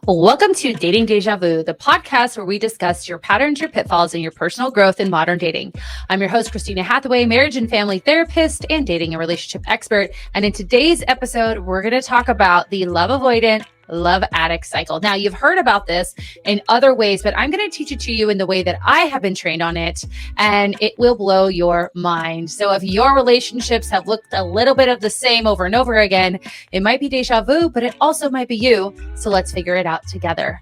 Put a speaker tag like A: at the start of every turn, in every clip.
A: Welcome to Dating Deja Vu, the podcast where we discuss your patterns, your pitfalls, and your personal growth in modern dating. I'm your host, Christina Hathaway, marriage and family therapist and dating and relationship expert. And in today's episode, we're going to talk about the love avoidant, love addict cycle. Now, you've heard about this in other ways, but I'm going to teach it to you in the way that I have been trained on it, and it will blow your mind. So if your relationships have looked a little bit of the same over and over again, it might be deja vu, but it also might be you. So let's figure it out together.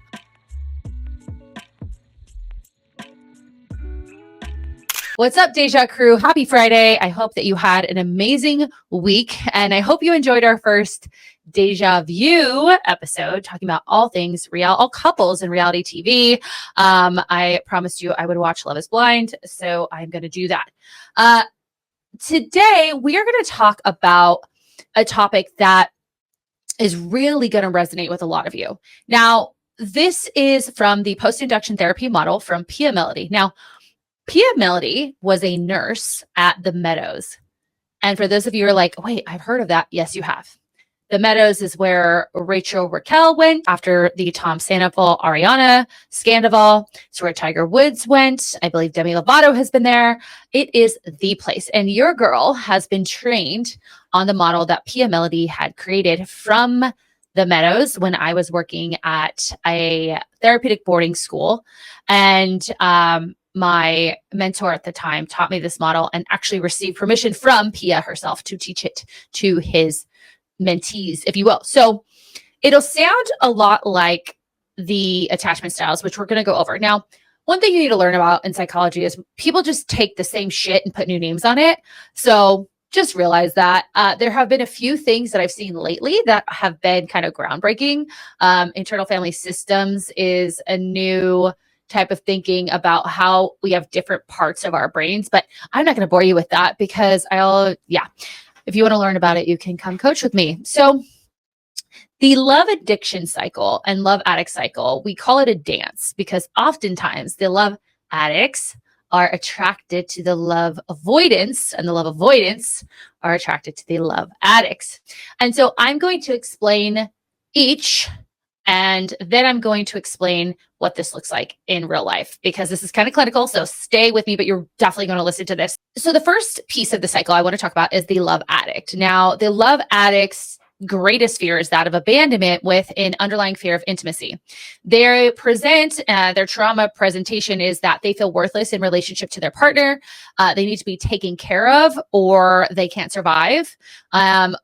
A: What's up, Deja Crew? Happy Friday. I hope that you had an amazing week, and I hope you enjoyed our first Deja Vu episode talking about all things all couples in reality TV. I promised you I would watch Love is Blind, so I'm going to do that. Today, we are going to talk about a topic that is really going to resonate with a lot of you. Now, this is from the post-induction therapy model from Pia Mellody. Now, Pia Mellody was a nurse at the Meadows. And for those of you who are like, wait, I've heard of that. Yes, you have. The Meadows is where Rachel Raquel went after the Tom Sandoval Ariana scandal. It's where Tiger Woods went. I believe Demi Lovato has been there. It is the place. And your girl has been trained on the model that Pia Mellody had created from the Meadows when I was working at a therapeutic boarding school. And my mentor at the time taught me this model and actually received permission from Pia herself to teach it to his mentees, if you will. So it'll sound a lot like the attachment styles, which we're going to go over. Now, one thing you need to learn about in psychology is people just take the same shit and put new names on it. So just realize that there have been a few things that I've seen lately that have been kind of groundbreaking. Internal family systems is a new type of thinking about how we have different parts of our brains, but I'm not going to bore you with that because if you want to learn about it, you can come coach with me. So the love addiction cycle and love addict cycle, we call it a dance because oftentimes the love addicts are attracted to the love avoidance and the love avoidants are attracted to the love addicts. And so I'm going to explain each, and then I'm going to explain what this looks like in real life because this is kind of clinical. So stay with me, but you're definitely going to listen to this. So the first piece of the cycle I want to talk about is the love addict. Now, the love addict's greatest fear is that of abandonment with an underlying fear of intimacy. They present, their trauma presentation is that they feel worthless in relationship to their partner. They need to be taken care of or they can't survive.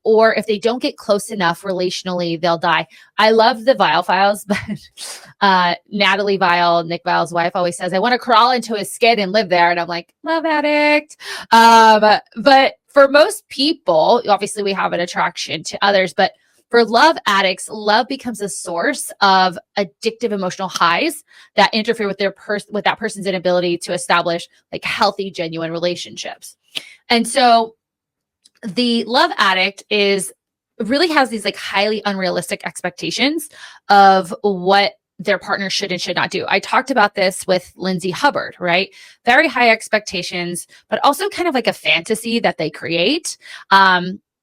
A: Or if they don't get close enough relationally, they'll die. I love the Viall files, but Natalie Viall, Nick Viall's wife, always says, I want to crawl into his skin and live there. And I'm like, love addict. But for most people, obviously we have an attraction to others, but for love addicts, love becomes a source of addictive emotional highs that interfere with with that person's inability to establish like healthy, genuine relationships. And so the love addict really has these like highly unrealistic expectations of what their partner should and should not do. I talked about this with Lindsay Hubbard, right? Very high expectations, but also kind of like a fantasy that they create.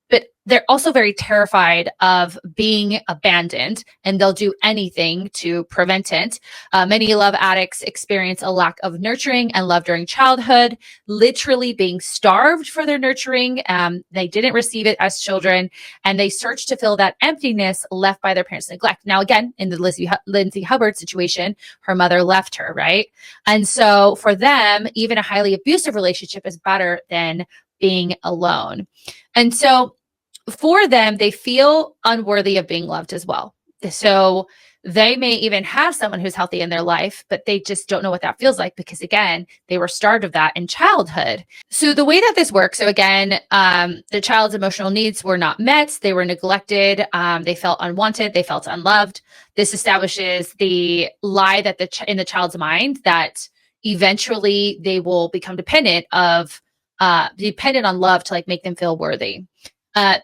A: But they're also very terrified of being abandoned and they'll do anything to prevent it. Many love addicts experience a lack of nurturing and love during childhood, literally being starved for their nurturing. They didn't receive it as children and they search to fill that emptiness left by their parents' neglect. Now, again, in the Lindsay Hubbard situation, her mother left her, right? And so for them, even a highly abusive relationship is better than being alone. And so for them, they feel unworthy of being loved as well. So they may even have someone who's healthy in their life, but they just don't know what that feels like because, again, they were starved of that in childhood. So the way that this works, so again, the child's emotional needs were not met. They were neglected. They felt unwanted. They felt unloved. This establishes the lie that in the child's mind that eventually they will become dependent on love to like make them feel worthy.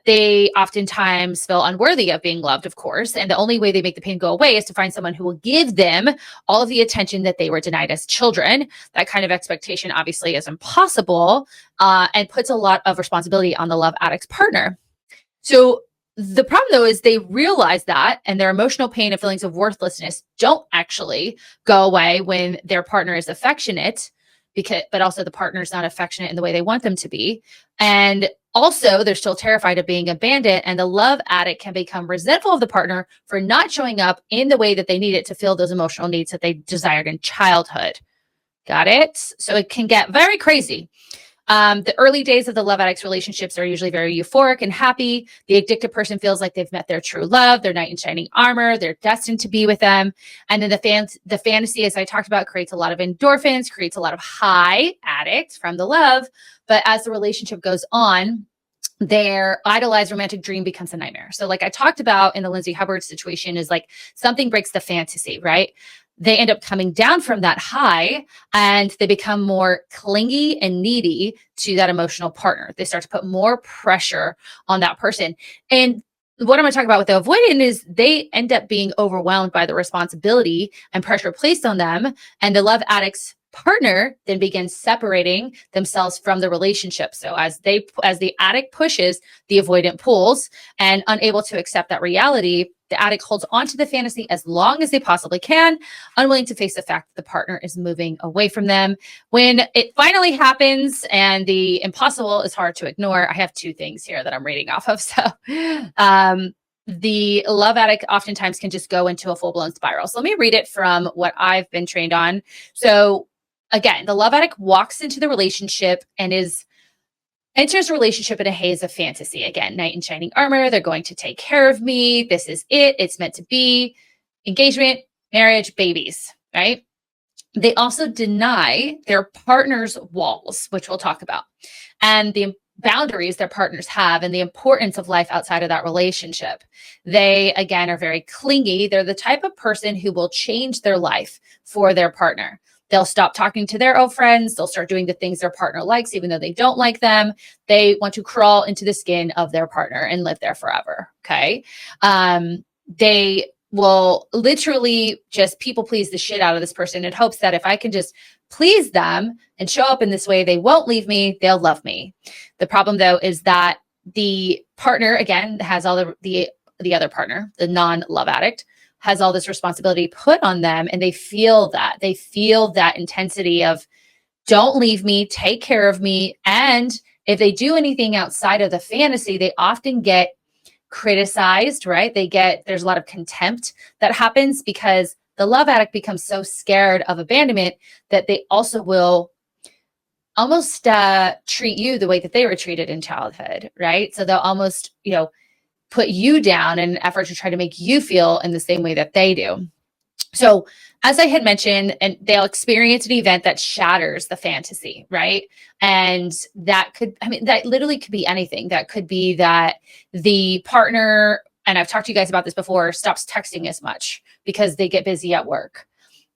A: They oftentimes feel unworthy of being loved, of course. And the only way they make the pain go away is to find someone who will give them all of the attention that they were denied as children. That kind of expectation obviously is impossible and puts a lot of responsibility on the love addict's partner. So The problem though is they realize that, and their emotional pain and feelings of worthlessness don't actually go away when their partner is affectionate, but also the partner's not affectionate in the way they want them to be. And also they're still terrified of being abandoned, and the love addict can become resentful of the partner for not showing up in the way that they need it to fill those emotional needs that they desired in childhood. Got it? So it can get very crazy. The early days of the love addict's relationships are usually very euphoric and happy. The addicted person feels like they've met their true love, their knight in shining armor, they're destined to be with them. And then the fantasy, as I talked about, creates a lot of endorphins, creates a lot of high addict from the love. But as the relationship goes on, their idolized romantic dream becomes a nightmare. So like I talked about in the Lindsay Hubbard situation, is like something breaks the fantasy, right? They end up coming down from that high and they become more clingy and needy to that emotional partner. They start to put more pressure on that person. And what I'm going to talk about with the avoidant is they end up being overwhelmed by the responsibility and pressure placed on them. And the love addict's partner then begins separating themselves from the relationship. So as the addict pushes, the avoidant pulls, and unable to accept that reality, the addict holds on to the fantasy as long as they possibly can, unwilling to face the fact that the partner is moving away from them. When it finally happens and the impossible is hard to ignore, I have two things here that I'm reading off of. So the love addict oftentimes can just go into a full-blown spiral. So let me read it from what I've been trained on. So again, the love addict walks into the relationship and enters a relationship in a haze of fantasy. Again, knight in shining armor. They're going to take care of me. This is it. It's meant to be. Engagement, marriage, babies, right? They also deny their partner's walls, which we'll talk about, and the boundaries their partners have and the importance of life outside of that relationship. They, again, are very clingy. They're the type of person who will change their life for their partner. They'll stop talking to their old friends. They'll start doing the things their partner likes, even though they don't like them. They want to crawl into the skin of their partner and live there forever. Okay. They will literally just people please the shit out of this person in hopes that if I can just please them and show up in this way, they won't leave me. They'll love me. The problem though, is that the partner, again, has all the other partner, the non-love addict, has all this responsibility put on them, and they feel that intensity of don't leave me, take care of me. And if they do anything outside of the fantasy, they often get criticized, right? There's a lot of contempt that happens because the love addict becomes so scared of abandonment that they also will almost treat you the way that they were treated in childhood, right? So they'll almost, put you down in an effort to try to make you feel in the same way that they do. So as I had mentioned, and they'll experience an event that shatters the fantasy, right? And that literally could be anything. That could be that the partner, and I've talked to you guys about this before, stops texting as much because they get busy at work.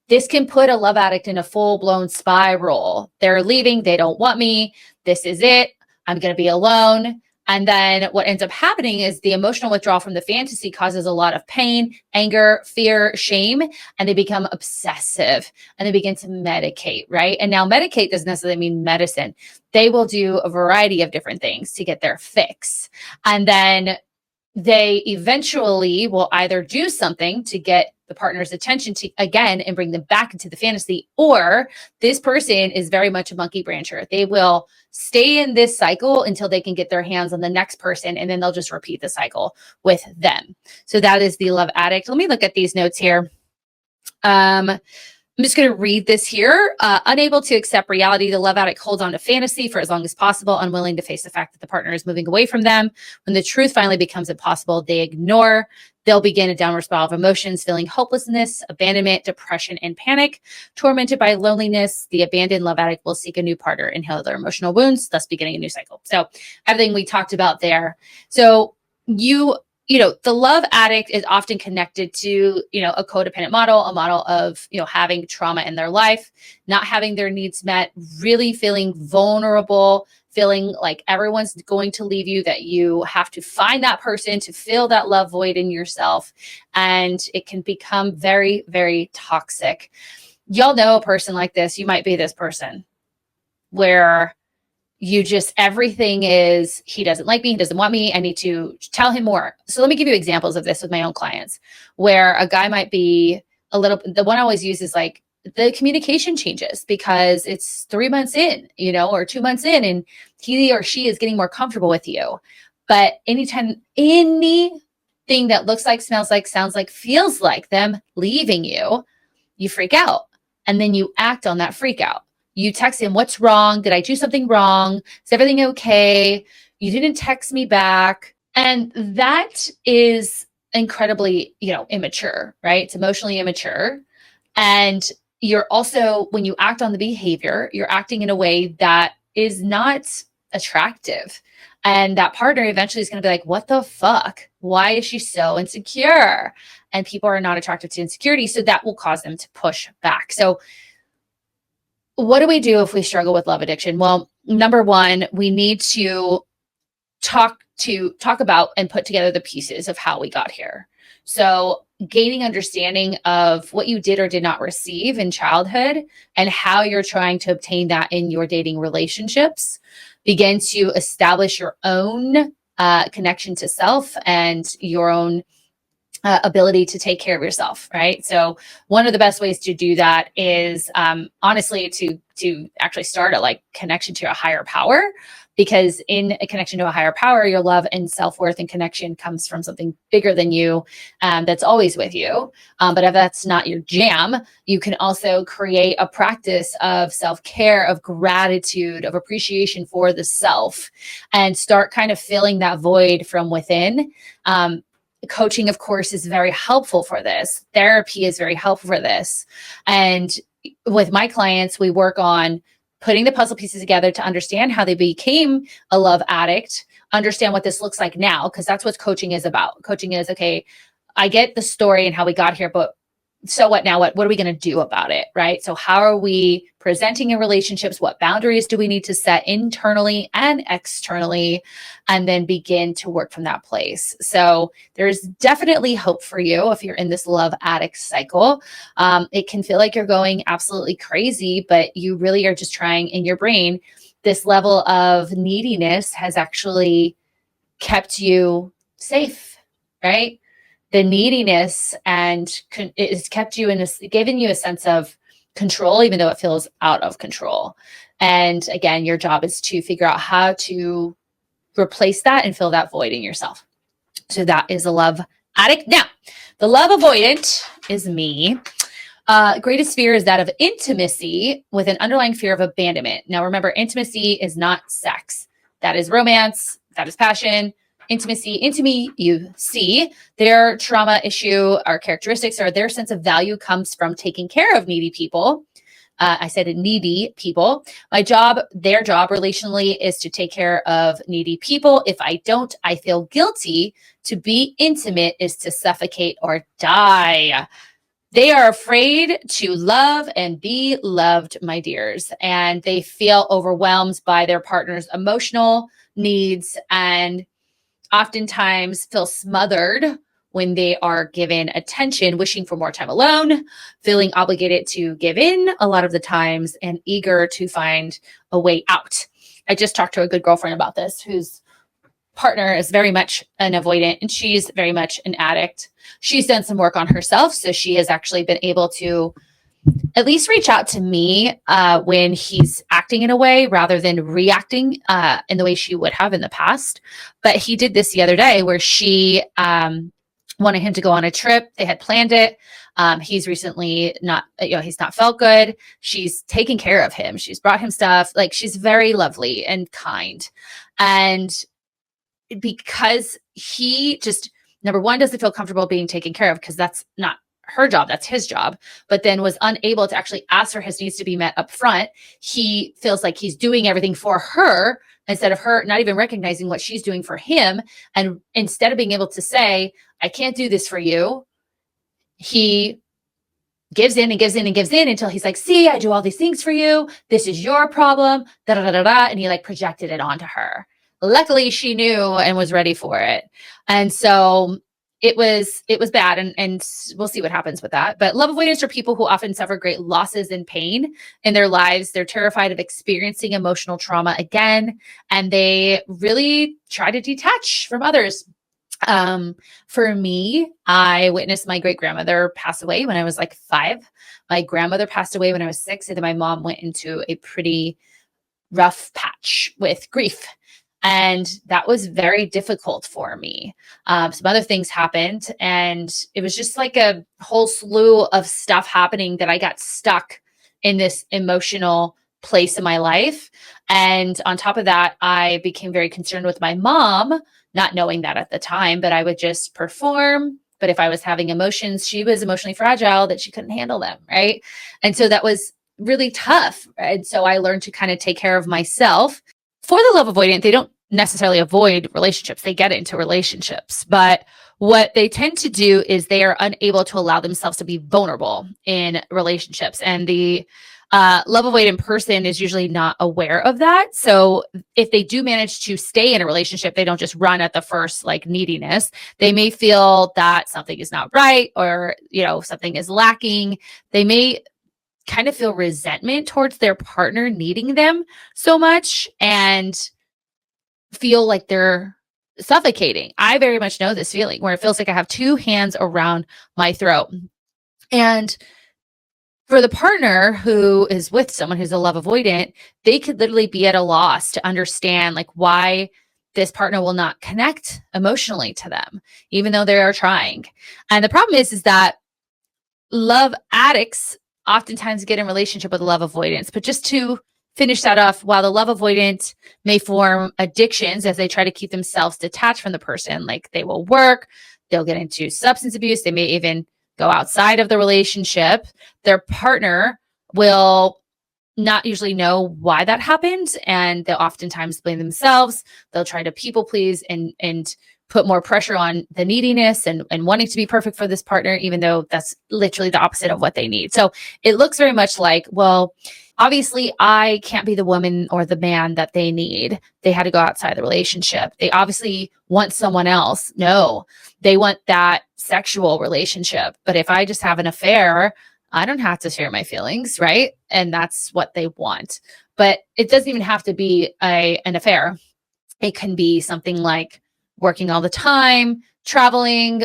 A: This can put a love addict in a full-blown spiral. They're leaving. They don't want me. This is it. I'm going to be alone. And then what ends up happening is the emotional withdrawal from the fantasy causes a lot of pain, anger, fear, shame, and they become obsessive and they begin to medicate, right? And now medicate doesn't necessarily mean medicine. They will do a variety of different things to get their fix. And then they eventually will either do something to get the partner's attention again and bring them back into the fantasy, or this person is very much a monkey brancher. They will stay in this cycle until they can get their hands on the next person, and then they'll just repeat the cycle with them. So that is the love addict. Let me look at these notes here. I'm just going to read this here. Unable to accept reality, the love addict holds on to fantasy for as long as possible, unwilling to face the fact that the partner is moving away from them. When the truth finally becomes impossible, they ignore. They'll begin a downward spiral of emotions, feeling hopelessness, abandonment, depression, and panic. Tormented by loneliness, the abandoned love addict will seek a new partner and heal their emotional wounds, thus beginning a new cycle. So everything we talked about there. So the love addict is often connected to, a codependent model, a model of, having trauma in their life, not having their needs met, really feeling vulnerable, feeling like everyone's going to leave you, that you have to find that person to fill that love void in yourself. And it can become very, very toxic. Y'all know a person like this. You might be this person where you just, everything is, he doesn't like me, he doesn't want me, I need to tell him more. So let me give you examples of this with my own clients, where a guy might be a little, the one I always use is like, the communication changes because it's 3 months in, or 2 months in, and he or she is getting more comfortable with you. But anytime anything that looks like, smells like, sounds like, feels like them leaving you, you freak out. And then you act on that freak out. You text him, what's wrong? Did I do something wrong? Is everything okay? You didn't text me back. And that is incredibly, immature, right? It's emotionally immature. And you're also, when you act on the behavior, you're acting in a way that is not attractive. And that partner eventually is going to be like, what the fuck? Why is she so insecure? And people are not attracted to insecurity. So that will cause them to push back. So what do we do if we struggle with love addiction? Well, number one, we need to talk about and put together the pieces of how we got here. So gaining understanding of what you did or did not receive in childhood and how you're trying to obtain that in your dating relationships. Begin to establish your own connection to self and your own ability to take care of yourself, right? So one of the best ways to do that is honestly to actually start a connection to a higher power, because in a connection to a higher power, your love and self-worth and connection comes from something bigger than you that's always with you. But if that's not your jam, you can also create a practice of self-care, of gratitude, of appreciation for the self, and start kind of filling that void from within. Coaching, of course, is very helpful for this. Therapy is very helpful for this. And with my clients, we work on putting the puzzle pieces together to understand how they became a love addict, understand what this looks like now, because that's what coaching is about. Coaching is, okay, I get the story and how we got here, but so what now? What are we going to do about it, right? So how are we presenting in relationships? What boundaries do we need to set internally and externally? And then begin to work from that place. So there's definitely hope for you if you're in this love addict cycle. It can feel like you're going absolutely crazy, but you really are just trying in your brain. This level of neediness has actually kept you safe, right? The neediness and it has kept you given you a sense of control, even though it feels out of control. And again, your job is to figure out how to replace that and fill that void in yourself. So that is a love addict. Now, the love avoidant is me. Greatest fear is that of intimacy with an underlying fear of abandonment. Now, remember, intimacy is not sex. That is romance. That is passion. Intimacy, into me, you see their trauma issue, our characteristics, or their sense of value comes from taking care of needy people. I said needy people. Their job relationally is to take care of needy people. If I don't, I feel guilty. To be intimate is to suffocate or die. They are afraid to love and be loved, my dears, and they feel overwhelmed by their partner's emotional needs and oftentimes feel smothered when they are given attention, wishing for more time alone, feeling obligated to give in a lot of the times, and eager to find a way out. I just talked to a good girlfriend about this, whose partner is very much an avoidant, and she's very much an addict. She's done some work on herself, so she has actually been able to at least reach out to me when he's acting in a way rather than reacting in the way she would have in the past. But he did this the other day where she wanted him to go on a trip. They had planned it. He's recently he's not felt good. She's taken care of him. She's brought him stuff. She's very lovely and kind. And because he just, number one, doesn't feel comfortable being taken care of, because that's not her job, that's his job, but then was unable to actually ask for his needs to be met up front. He feels like he's doing everything for her instead of her not even recognizing what she's doing for him. And instead of being able to say, I can't do this for you, he gives in and gives in and gives in until he's like, see, I do all these things for you. This is your problem. Da, da, da, da, da. And he projected it onto her. Luckily, she knew and was ready for it. And so it was bad, and we'll see what happens with that. But love avoidants are people who often suffer great losses and pain in their lives. They're terrified of experiencing emotional trauma again, and they really try to detach from others. For me, I witnessed my great grandmother pass away when I was like 5. My grandmother passed away when I was 6, and then my mom went into a pretty rough patch with grief. And that was very difficult for me. Some other things happened, and it was just like a whole slew of stuff happening that I got stuck in this emotional place in my life. And on top of that, I became very concerned with my mom, not knowing that at the time, but I would just perform. But if I was having emotions, she was emotionally fragile that she couldn't handle them. Right. And so that was really tough. And so I learned to kind of take care of myself. For the love avoidant, they don't necessarily avoid relationships. They get into relationships. But what they tend to do is they are unable to allow themselves to be vulnerable in relationships. And the love avoidant person is usually not aware of that. So if they do manage to stay in a relationship, they don't just run at the first like neediness. They may feel that something is not right, or, something is lacking. They may kind of feel resentment towards their partner needing them so much and feel like they're suffocating. I very much know this feeling where it feels like I have 2 hands around my throat. And for the partner who is with someone who's a love avoidant, they could literally be at a loss to understand like why this partner will not connect emotionally to them, even though they are trying. And the problem is that love addicts oftentimes get in relationship with love avoidance. But just to finish that off, while the love avoidant may form addictions as they try to keep themselves detached from the person, like they will work, they'll get into substance abuse, they may even go outside of the relationship, their partner will not usually know why that happened, and they'll oftentimes blame themselves. They'll try to people please and put more pressure on the neediness and wanting to be perfect for this partner, even though that's literally the opposite of what they need. So it looks very much like, well, obviously I can't be the woman or the man that they need. They had to go outside the relationship. They obviously want someone else. No, they want that sexual relationship. But if I just have an affair, I don't have to share my feelings, right? And that's what they want. But it doesn't even have to be an affair. It can be something like working all the time, traveling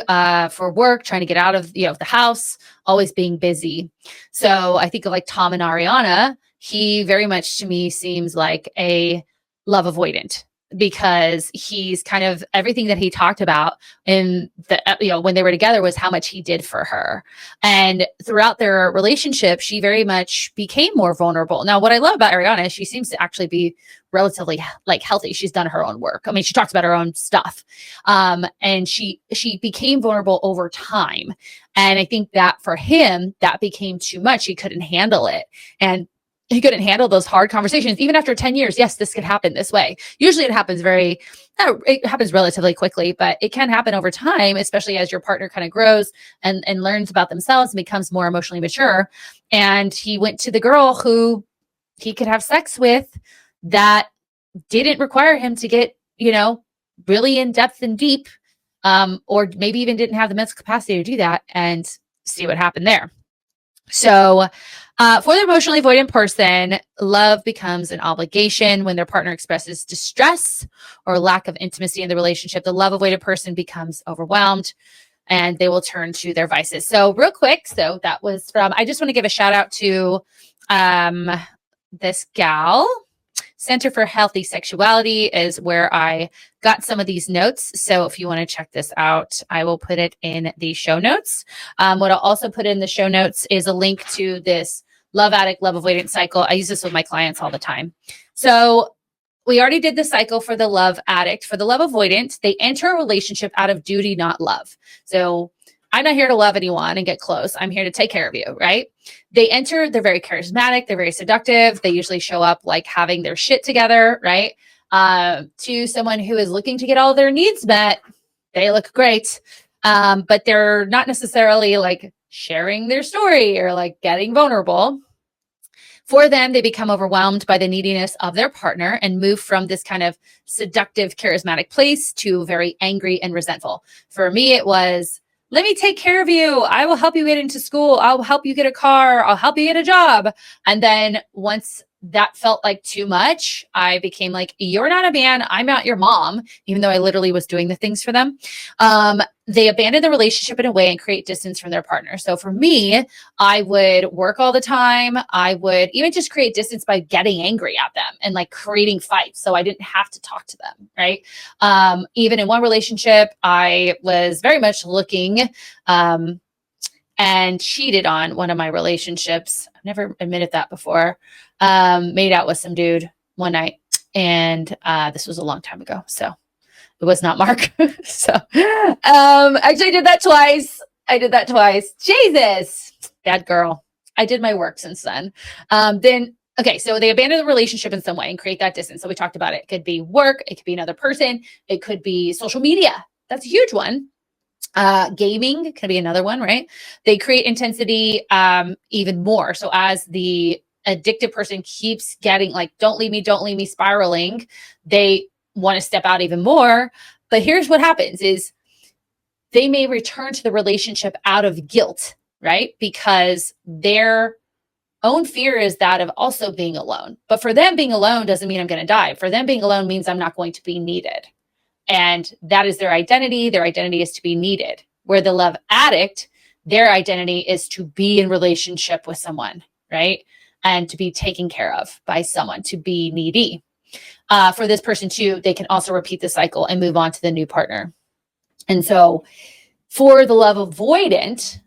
A: for work, trying to get out of the house, always being busy. So I think of like Tom and Ariana. He very much to me seems like a love avoidant, because he's kind of everything that he talked about in the when they were together was how much he did for her. And throughout their relationship, she very much became more vulnerable. Now, what I love about Ariana is she seems to actually be relatively like healthy. She's done her own work. I mean, she talks about her own stuff. And she became vulnerable over time. And I think that for him, that became too much. He couldn't handle it. And he couldn't handle those hard conversations, even after 10 years. Yes, this could happen this way. Usually it happens it happens relatively quickly, but it can happen over time, especially as your partner kind of grows and learns about themselves and becomes more emotionally mature. And he went to the girl who he could have sex with that didn't require him to get, really in depth and deep, or maybe even didn't have the mental capacity to do that, and see what happened there. So for the emotionally avoidant person, love becomes an obligation when their partner expresses distress or lack of intimacy in the relationship. The love avoidant person becomes overwhelmed and they will turn to their vices. So real quick, so that was from, I just want to give a shout out to this gal. Center for Healthy Sexuality is where I got some of these notes. So if you want to check this out, I will put it in the show notes. What I'll also put in the show notes is a link to this Love Addict Love Avoidant cycle. I use this with my clients all the time. So we already did the cycle for the love addict. For the love avoidant, they enter a relationship out of duty, not love. So I'm not here to love anyone and get close. I'm here to take care of you, right? They're very charismatic. They're very seductive. They usually show up like having their shit together, right? To someone who is looking to get all their needs met, they look great. But they're not necessarily like sharing their story or like getting vulnerable. For them, they become overwhelmed by the neediness of their partner and move from this kind of seductive, charismatic place to very angry and resentful. For me, it was, let me take care of you. I will help you get into school. I'll help you get a car. I'll help you get a job. And then once that felt like too much, I became like, you're not a man. I'm not your mom, even though I literally was doing the things for them. They abandon the relationship in a way and create distance from their partner. So for me, I would work all the time. I would even just create distance by getting angry at them and like creating fights. So I didn't have to talk to them. Right. Even in one relationship, I was very much looking, and cheated on one of my relationships. I've never admitted that before. Made out with some dude one night. And this was a long time ago. So it was not Mark. So actually I did that twice. Jesus, bad girl. I did my work since then. Okay, so they abandon the relationship in some way and create that distance. So we talked about it. It could be work. It could be another person. It could be social media. That's a huge one. Gaming can be another one, right? They create intensity even more. So as the addicted person keeps getting like, don't leave me spiraling, they want to step out even more. But here's what happens is they may return to the relationship out of guilt, right? Because their own fear is that of also being alone. But for them, being alone doesn't mean I'm going to die. For them, being alone means I'm not going to be needed. And that is their identity. Their identity is to be needed. Where the love addict, their identity is to be in relationship with someone, right? And to be taken care of by someone, to be needy. For this person too, they can also repeat the cycle and move on to the new partner. And so for the love avoidant,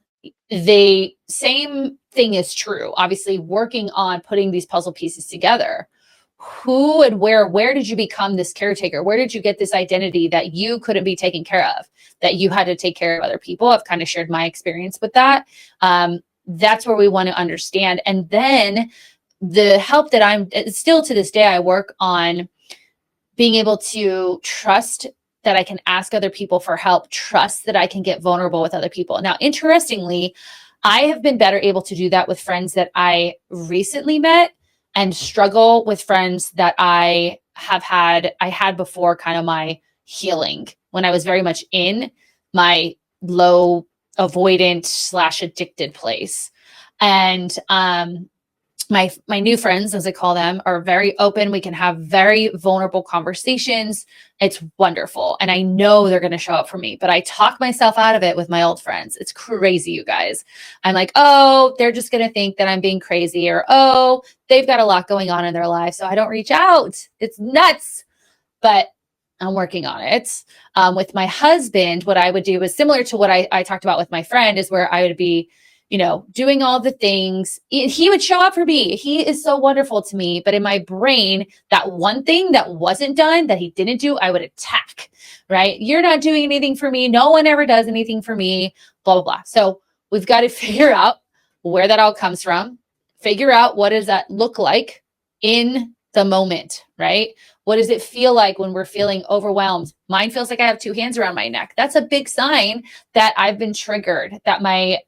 A: the same thing is true. Obviously, working on putting these puzzle pieces together. Who and where did you become this caretaker? Where did you get this identity that you couldn't be taken care of, that you had to take care of other people? I've kind of shared my experience with that. That's where we want to understand. And then the help that I'm still to this day, I work on being able to trust that I can ask other people for help, trust that I can get vulnerable with other people. Now, interestingly, I have been better able to do that with friends that I recently met and struggle with friends that I had before kind of my healing when I was very much in my low avoidant / addicted place. And my new friends, as I call them, are very open. We can have very vulnerable conversations. It's wonderful. And I know they're going to show up for me, but I talk myself out of it with my old friends. It's crazy, you guys. I'm like, oh, they're just going to think that I'm being crazy, or, oh, they've got a lot going on in their life, so I don't reach out. It's nuts. But I'm working on it. With my husband, what I would do is similar to what I talked about with my friend, is where I would be, doing all the things. He would show up for me. He is so wonderful to me. But in my brain, that one thing that wasn't done, that he didn't do, I would attack, right? You're not doing anything for me. No one ever does anything for me, blah, blah, blah. So we've got to figure out where that all comes from, figure out what does that look like in the moment, right? What does it feel like when we're feeling overwhelmed? Mine feels like I have two hands around my neck. That's a big sign that I've been triggered, that my,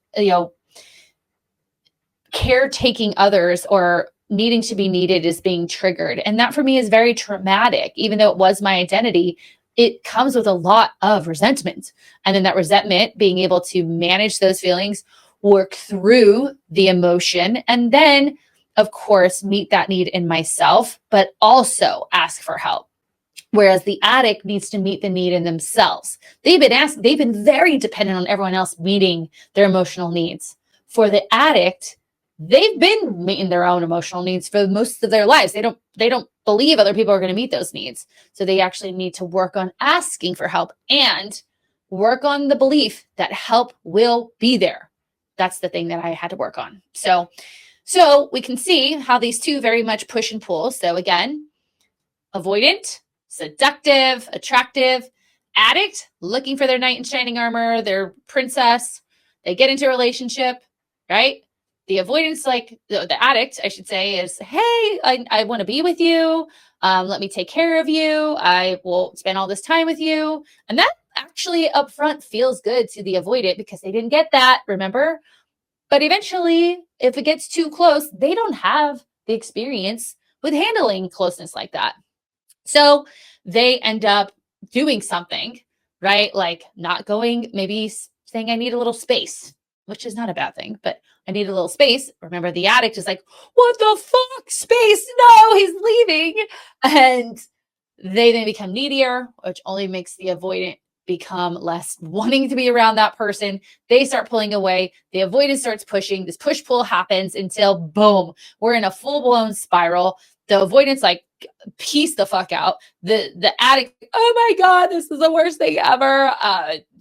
A: caretaking others or needing to be needed is being triggered. And that for me is very traumatic. Even though it was my identity, it comes with a lot of resentment. And then that resentment, being able to manage those feelings, work through the emotion, and then, of course, meet that need in myself, but also ask for help. Whereas the addict needs to meet the need in themselves. They've been very dependent on everyone else meeting their emotional needs. For the addict, they've been meeting their own emotional needs for most of their lives. They don't believe other people are going to meet those needs. So they actually need to work on asking for help and work on the belief that help will be there. That's the thing that I had to work on. So we can see how these two very much push and pull. So again, avoidant, seductive, attractive, addict, looking for their knight in shining armor, their princess. They get into a relationship, right? The avoidance, like the addict, I should say, is, hey, I want to be with you. Let me take care of you. I will spend all this time with you. And that actually up front feels good to the avoidant because they didn't get that, remember? But eventually, if it gets too close, they don't have the experience with handling closeness like that. So they end up doing something, right? Like not going, maybe saying, I need a little space, which is not a bad thing, but I need a little space. Remember, the addict is like, what the fuck? Space? No, he's leaving. And they then become needier, which only makes the avoidant become less wanting to be around that person. They start pulling away. The avoidant starts pushing. This push-pull happens until boom, we're in a full-blown spiral. The avoidant's like, piece the fuck out. The addict, oh my God, this is the worst thing ever.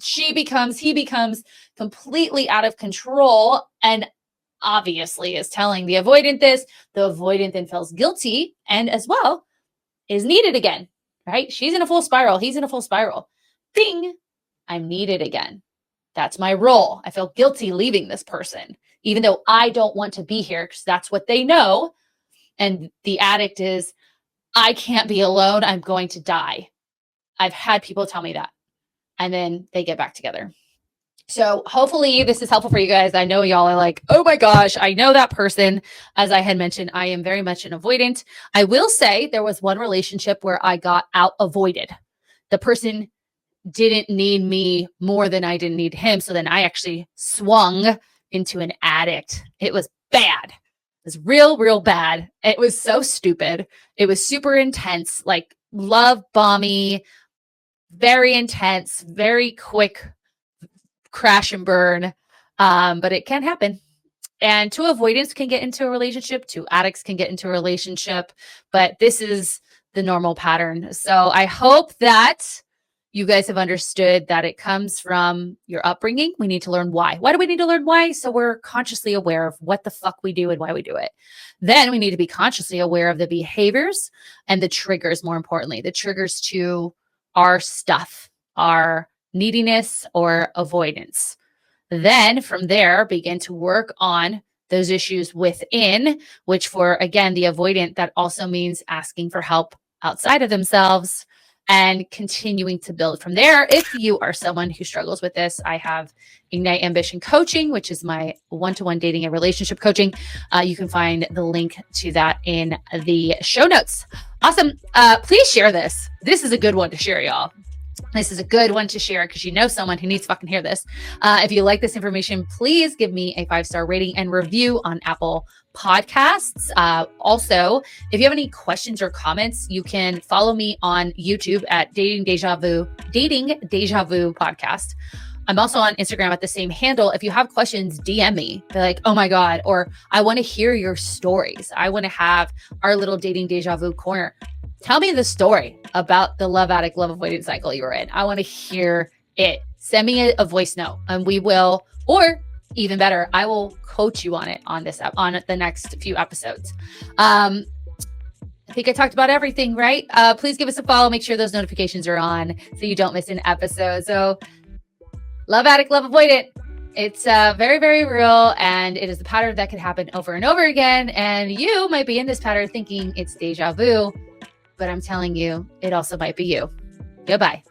A: He becomes completely out of control and obviously is telling the avoidant this. The avoidant then feels guilty and as well is needed again, right? She's in a full spiral. He's in a full spiral. Ding, I'm needed again. That's my role. I feel guilty leaving this person, even though I don't want to be here because that's what they know. And the addict is, I can't be alone. I'm going to die. I've had people tell me that. And then they get back together. So hopefully this is helpful for you guys. I know y'all are like, oh my gosh, I know that person. As I had mentioned, I am very much an avoidant. I will say there was one relationship where I got out avoided. The person didn't need me more than I didn't need him. So then I actually swung into an addict. It was bad. It was real bad. It was so stupid. It was super intense, like love bomby, very intense, very quick crash and burn. But it can happen. And two avoidants can get into a relationship, two addicts can get into a relationship, but this is the normal pattern. So I hope that you guys have understood that it comes from your upbringing. We need to learn why. Why do we need to learn why? So we're consciously aware of what the fuck we do and why we do it. Then we need to be consciously aware of the behaviors and the triggers, more importantly, the triggers to our stuff, our neediness or avoidance. Then from there, begin to work on those issues within, which for, again, the avoidant, that also means asking for help outside of themselves and continuing to build from there. If you are someone who struggles with this, I have Ignite Ambition Coaching, which is my one-to-one dating and relationship coaching. You can find the link to that in the show notes. Awesome. Please share this. This is a good one to share, y'all. This is a good one to share because you know someone who needs to fucking hear this. If you like this information, please give me a 5-star rating and review on Apple Podcasts. Also, if you have any questions or comments, you can follow me on YouTube at Dating Deja Vu Podcast. I'm also on Instagram at the same handle. If you have questions, DM me. Be like, oh my God, or I want to hear your stories. I want to have our little Dating Deja Vu corner. Tell me the story about the Love Addict Love Avoidant cycle you were in. I want to hear it. Send me a voice note and we will, or even better, I will coach you on it on the next few episodes. I think I talked about everything, right? Please give us a follow. Make sure those notifications are on so you don't miss an episode. So Love Addict, Love Avoidant. It's very, very real. And it is a pattern that can happen over and over again. And you might be in this pattern thinking it's deja vu, but I'm telling you, it also might be you. Goodbye.